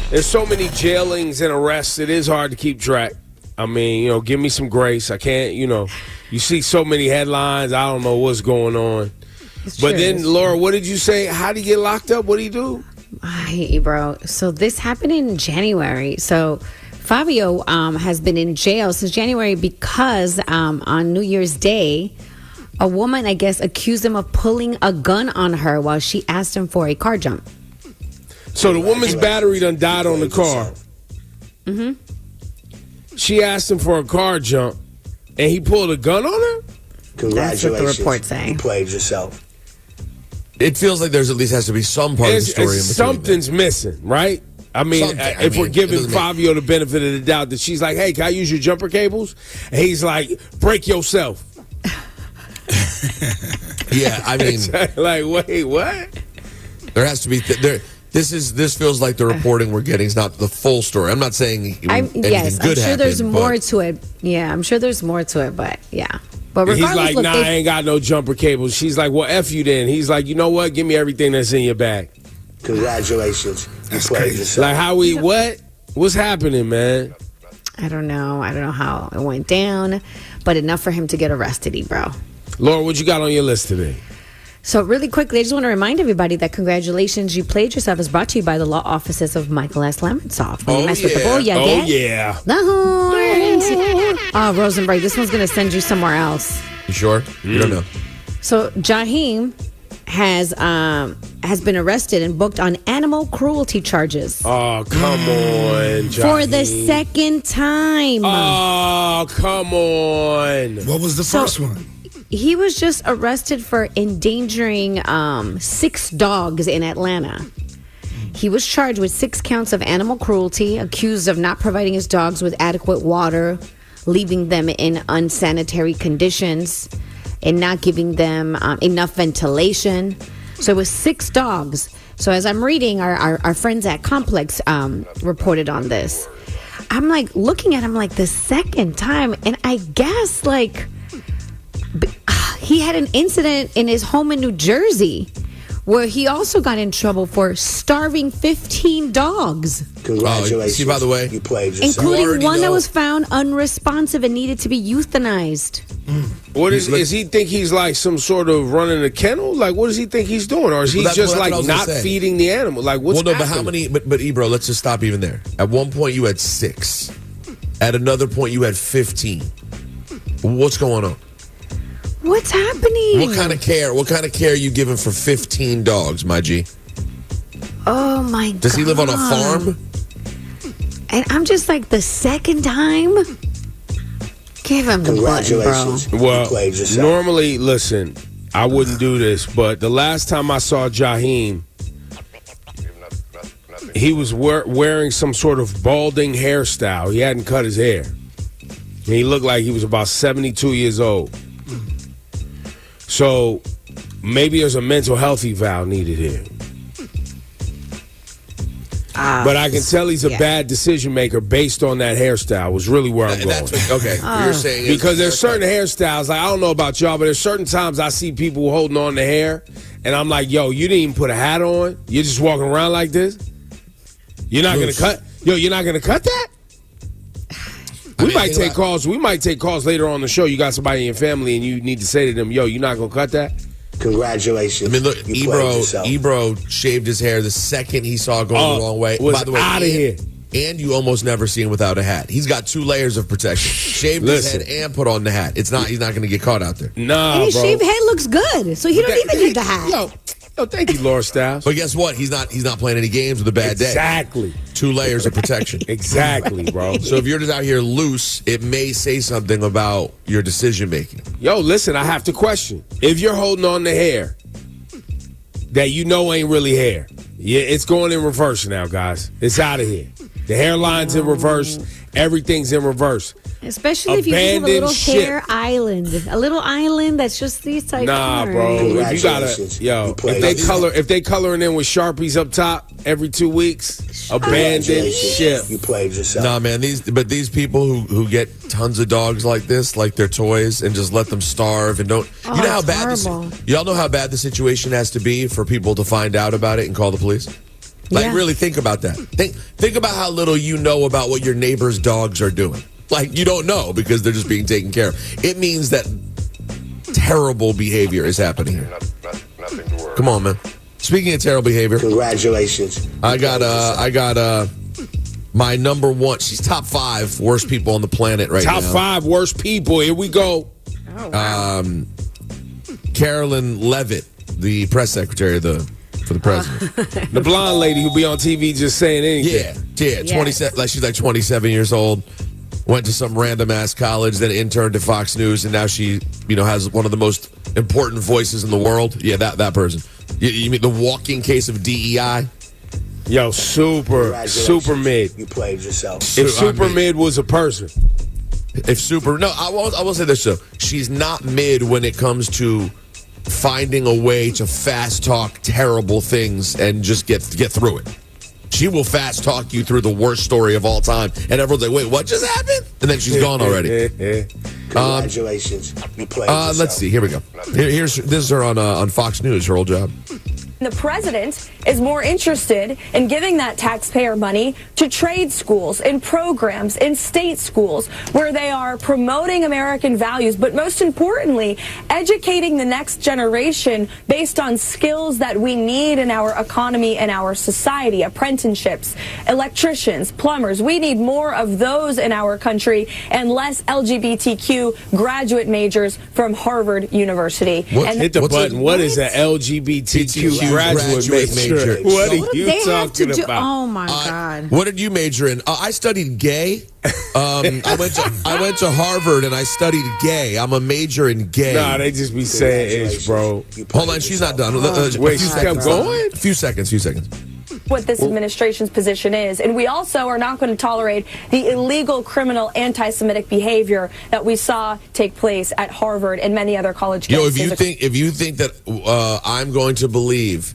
There's so many jailings and arrests. It is hard to keep track. I mean, give me some grace. I can't, you see so many headlines. I don't know what's going on. But then, Laura, what did you say? How did he get locked up? What did he do? I hate you, bro. So this happened in January. So Favio has been in jail since January because on New Year's Day, a woman, I guess, accused him of pulling a gun on her while she asked him for a car jump. So the woman's battery done died on the car. Mm-hmm. She asked him for a car jump, and he pulled a gun on her? Congratulations. That's what the report saying. You played yourself. It feels like there's at least has to be some part of the story in between. Something's missing, right? I mean, if we're giving Favio the benefit of the doubt that she's like, hey, can I use your jumper cables? And he's like, break yourself. Yeah, I mean. Like, wait, what? There has to be. This feels like the reporting we're getting is not the full story. I'm not saying anything yes, good I'm sure happened, there's more to it. Yeah, I'm sure there's more to it, but yeah. But regardless, he's like, look, I ain't got no jumper cables. She's like, well, F you then. He's like, you know what? Give me everything that's in your bag. Congratulations. You played yourself. Like, what's happening, man? I don't know how it went down, but enough for him to get arrested, bro. Laura, what you got on your list today? So really quickly, I just want to remind everybody that Congratulations, You Played Yourself is brought to you by the law offices of Michael S. Lemonsoff. When you mess with the bull, you get the horns. Oh, Rosenberg, this one's going to send you somewhere else. You sure? You don't know. So Jahim has been arrested and booked on animal cruelty charges. Oh, come on, Jahim. For the second time. Oh, come on. What was the first one? He was just arrested for endangering 6 dogs in Atlanta. He was charged with 6 counts of animal cruelty, accused of not providing his dogs with adequate water, leaving them in unsanitary conditions, and not giving them enough ventilation. So it was 6 dogs. So as I'm reading, our friends at Complex reported on this. I'm like looking at him like the second time, and I guess like he had an incident in his home in New Jersey where he also got in trouble for starving 15 dogs. Congratulations. See, by the way, you played yourself. Including one that was found unresponsive and needed to be euthanized. What is he think he's like some sort of running a kennel? Like, what does he think he's doing? Or is he just like not feeding the animal? Like, what's happening? But how many? But Ebro, let's just stop even there. At one point, you had 6. At another point, you had 15. What's going on? What's happening? What kind of care are you giving for 15 dogs, my G? Oh, my God. Does he live on a farm? And I'm just like, the second time? Give him the button, bro. Well, normally, listen, I wouldn't do this, but the last time I saw Jahim, he was wearing some sort of balding hairstyle. He hadn't cut his hair. And he looked like he was about 72 years old. So maybe there's a mental health eval needed here. But I can tell he's a bad decision maker based on that hairstyle was really where I'm going. Okay, you're saying because there's certain hairstyles, like I don't know about y'all, but there's certain times I see people holding on to hair, and I'm like, yo, you didn't even put a hat on. You're just walking around like this. You're not gonna cut. Yo, you're not gonna cut that. We might take calls. We might take calls later on the show. You got somebody in your family, and you need to say to them, "Yo, you're not gonna cut that." Congratulations. I mean, look, Ebro shaved his hair the second he saw it going the wrong way. By the way, out of here. And you almost never see him without a hat. He's got 2 layers of protection. Shaved his head and put on the hat. He's not going to get caught out there. Nah, and his shaved head looks good, so he don't even need the hat. Yo, thank you, Laura Styles. But guess what? He's not playing any games with a bad day. Exactly. 2 layers of protection. Exactly, bro. So if you're just out here loose, it may say something about your decision making. Yo, listen, I have to question. If you're holding on to hair that you know ain't really hair, yeah, it's going in reverse now, guys. It's out of here. The hairline's in reverse. Everything's in reverse. Especially if you have a little hair island. A little island that's just these types. Nah, bro. If you gotta, if they coloring in with Sharpies up top every 2 weeks, abandoned ship. You played yourself. Nah, man. These people who get tons of dogs like this, like they're toys, and just let them starve and don't. You know how bad y'all know how bad the situation has to be for people to find out about it and call the police. Like, Yeah. really think about that. Think about how little you know about what your neighbor's dogs are doing. Like, you don't know because they're just being taken care of. It means that terrible behavior is happening here. Nothing to worry. Come on, man. Speaking of terrible behavior, Congratulations. I got my number one. She's top 5 worst people on the planet right now. Top 5 worst people. Here we go. Oh, wow. Karoline Leavitt, the press secretary for the president. The blonde lady who be on TV just saying anything. Yeah. 27. Like, she's like 27 years old. Went to some random ass college, then interned at Fox News, and now she, has one of the most important voices in the world. Yeah, that person. You mean the walking case of DEI? Yo, super mid. You played yourself. If super mid was a person. I will say this though. She's not mid when it comes to finding a way to fast talk terrible things and just get through it. She will fast talk you through the worst story of all time, and everyone's like, "Wait, what just happened?" And then she's gone already. Congratulations. You played yourself. Let's see. Here we go. This is her on Fox News. Her old job. The president is more interested in giving that taxpayer money to trade schools and programs in state schools where they are promoting American values, but most importantly, educating the next generation based on skills that we need in our economy and our society. Apprenticeships, electricians, plumbers. We need more of those in our country and less LGBTQ graduate majors from Harvard University. Hit the button. What is an LGBTQ graduate major? What are you They have to talking do. about? Oh my God! What did you major in? I studied gay. I went to Harvard and I studied gay. I'm a major in gay. Nah, they just be saying ish, bro. Hold on, she's not done. Wait, she kept going? A few seconds. What this administration's position is. And we also are not going to tolerate the illegal criminal anti-Semitic behavior that we saw take place at Harvard and many other college campuses. If you think that I'm going to believe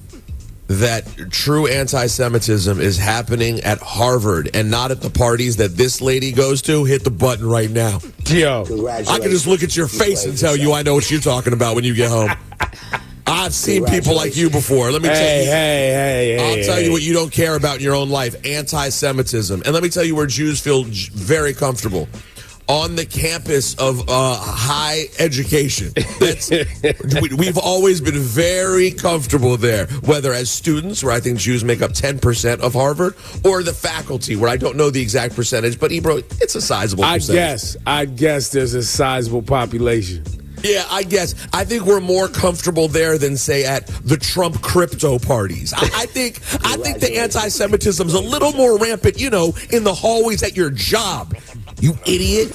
that true anti-Semitism is happening at Harvard and not at the parties that this lady goes to, hit the button right now. Yo, I can just look at your face and tell you I know what you're talking about when you get home. I've seen people like you before. Let me tell you. Hey. I'll tell you what you don't care about in your own life: anti-Semitism. And let me tell you where Jews feel very comfortable. On the campus of high education. We've always been very comfortable there, whether as students, where I think Jews make up 10% of Harvard, or the faculty, where I don't know the exact percentage, but Ebro, it's a sizable percentage. I guess there's a sizable population. Yeah, I guess. I think we're more comfortable there than, say, at the Trump crypto parties. I think the anti-Semitism's a little more rampant, in the hallways at your job. You idiot.